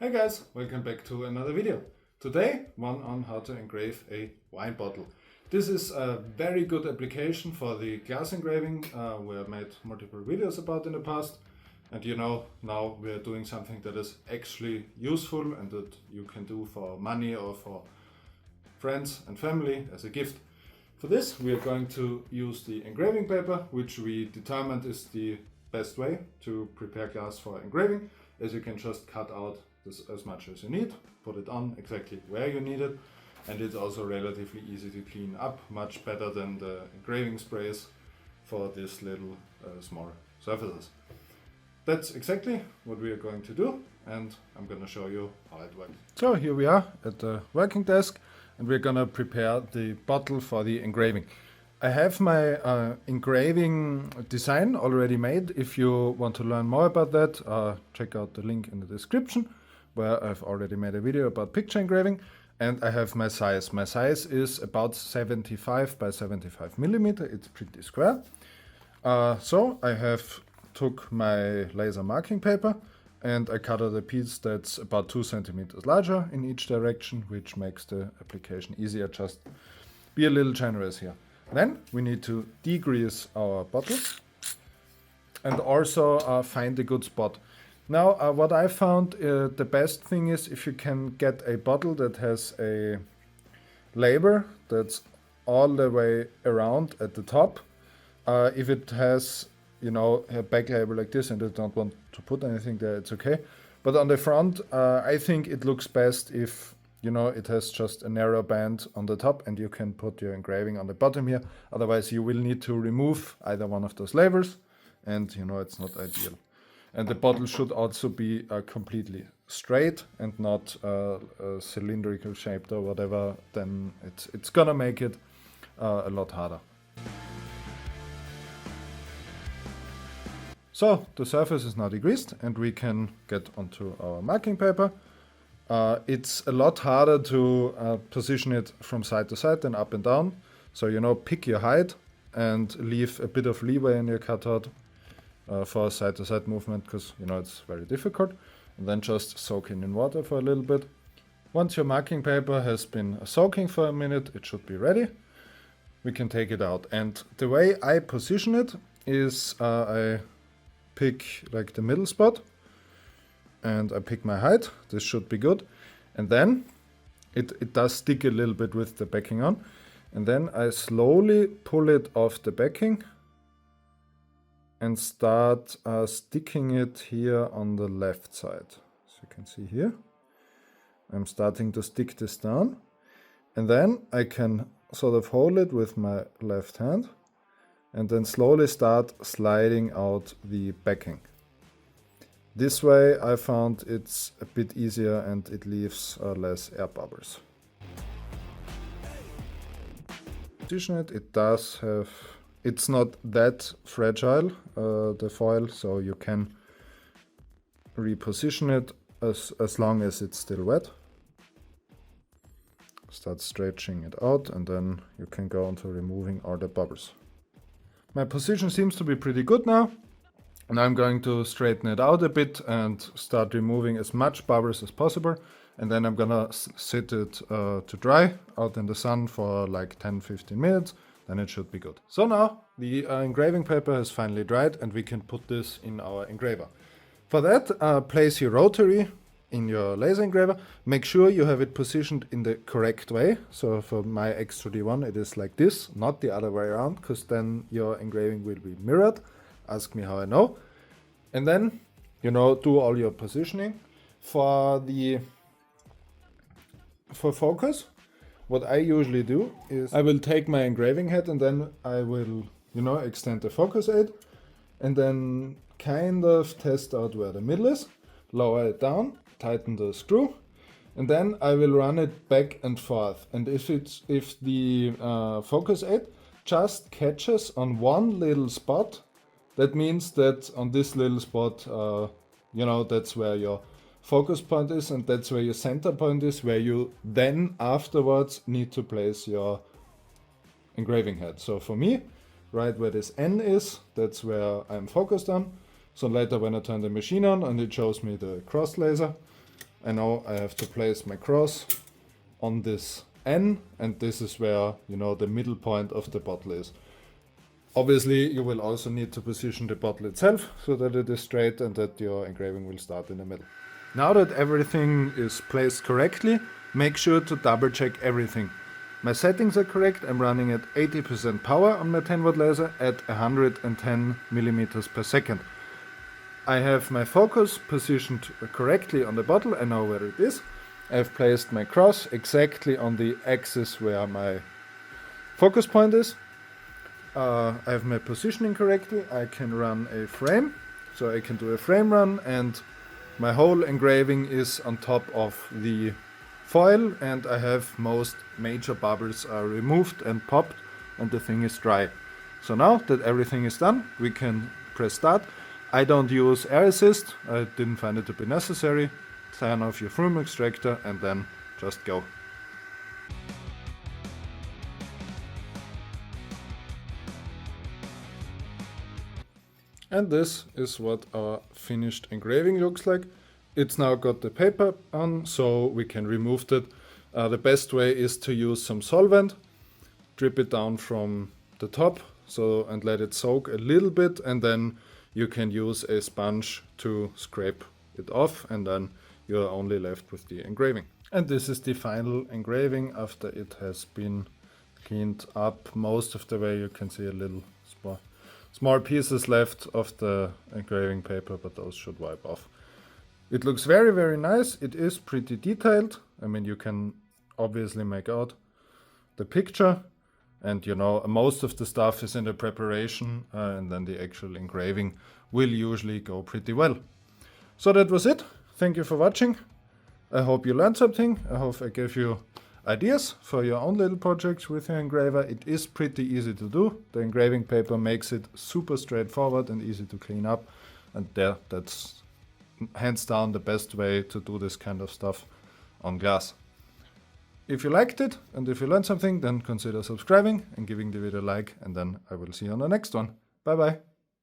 Hi guys, welcome back to another video. Today, one on how to engrave a wine bottle. This is a very good application for the glass engraving. We have made multiple videos about in the past, and now we are doing something that is actually useful and that you can do for money or for friends and family as a gift. For this, we are going to use the engraving paper, which we determined is the best way to prepare glass for engraving, as you can just cut out this as much as you need, put it on exactly where you need it, and it's also relatively easy to clean up, much better than the engraving sprays for these little small surfaces. That's exactly what we are going to do, and I'm going to show you how it works. So here we are at the working desk, and we're going to prepare the bottle for the engraving. I have my engraving design already made. If you want to learn more about that, check out the link in the description, where I've already made a video about picture engraving. And I have my size. My size is about 75 by 75 millimeter. It's pretty square. So I have took my laser marking paper and I cut out a piece that's about 2 centimeters larger in each direction, which makes the application easier. Just be a little generous here. Then we need to degrease our bottle and also find a good spot. Now what I found the best thing is if you can get a bottle that has a label that's all the way around at the top. If it has a back label like this and you don't want to put anything there, it's okay. But on the front I think it looks best if it has just a narrow band on the top and you can put your engraving on the bottom here. Otherwise you will need to remove either one of those labels and it's not ideal. And the bottle should also be completely straight and not cylindrical shaped or whatever. Then it's gonna make it a lot harder. So the surface is now degreased and we can get onto our marking paper. It's a lot harder to position it from side to side than up and down. So pick your height and leave a bit of leeway in your cutout for side to side movement, because it's very difficult. And then just soak it in water for a little bit. Once your marking paper has been soaking for a minute, it should be ready. We can take it out. And the way I position it is I pick like the middle spot and I pick my height. This should be good. And then it does stick a little bit with the backing on. And then I slowly pull it off the backing and start sticking it here on the left side. So you can see here, I'm starting to stick this down. And then I can sort of hold it with my left hand and then slowly start sliding out the backing. This way I found it's a bit easier and it leaves less air bubbles. Position it, it does have, it's not that fragile, the foil, so you can reposition it as long as it's still wet. Start stretching it out and then you can go on to removing all the bubbles. My position seems to be pretty good now. And I'm going to straighten it out a bit and start removing as much bubbles as possible. And then I'm gonna sit it to dry out in the sun for like 10-15 minutes. Then it should be good. So now the engraving paper has finally dried and we can put this in our engraver. For that, place your rotary in your laser engraver. Make sure you have it positioned in the correct way. So for my X3D1 it is like this, not the other way around, because then your engraving will be mirrored. Ask me how I know. And then, do all your positioning. For focus, what I usually do is I will take my engraving head and then I will, extend the focus aid and then kind of test out where the middle is, lower it down, tighten the screw, and then I will run it back and forth. And if the focus aid just catches on one little spot, that means that on this little spot, that's where your focus point is and that's where your center point is, where you then afterwards need to place your engraving head. So for me, right where this N is, that's where I'm focused on. So later when I turn the machine on and it shows me the cross laser, I know I have to place my cross on this N, and this is where, you know, the middle point of the bottle is. Obviously, you will also need to position the bottle itself so that it is straight and that your engraving will start in the middle. Now that everything is placed correctly, make sure to double check everything. My settings are correct. I'm running at 80% power on my 10 watt laser at 110 millimeters per second. I have my focus positioned correctly on the bottle. I know where it is. I've placed my cross exactly on the axis where my focus point is. I have my positioning correctly. I can run a frame, so I can do a frame run, and my whole engraving is on top of the foil, and I have most major bubbles are removed and popped, and the thing is dry. So now that everything is done, we can press start. I don't use air assist. I didn't find it to be necessary. Turn off your fume extractor and then just go. And this is what our finished engraving looks like. It's now got the paper on, so we can remove it. The best way is to use some solvent, drip it down from the top, and let it soak a little bit, and then you can use a sponge to scrape it off, and then you're only left with the engraving. And this is the final engraving after it has been cleaned up most of the way. You can see a little small pieces left of the engraving paper, but those should wipe off. It looks very, very nice. It is pretty detailed. I mean, you can obviously make out the picture, and you know, most of the stuff is in the preparation, and then the actual engraving will usually go pretty well. So that was it. Thank you for watching. I hope you learned something. I hope I gave you ideas for your own little projects with your engraver. It is pretty easy to do. The engraving paper makes it super straightforward and easy to clean up, and that's hands down the best way to do this kind of stuff on glass. If you liked it and if you learned something, then consider subscribing and giving the video a like, and then I will see you on the next one. Bye bye.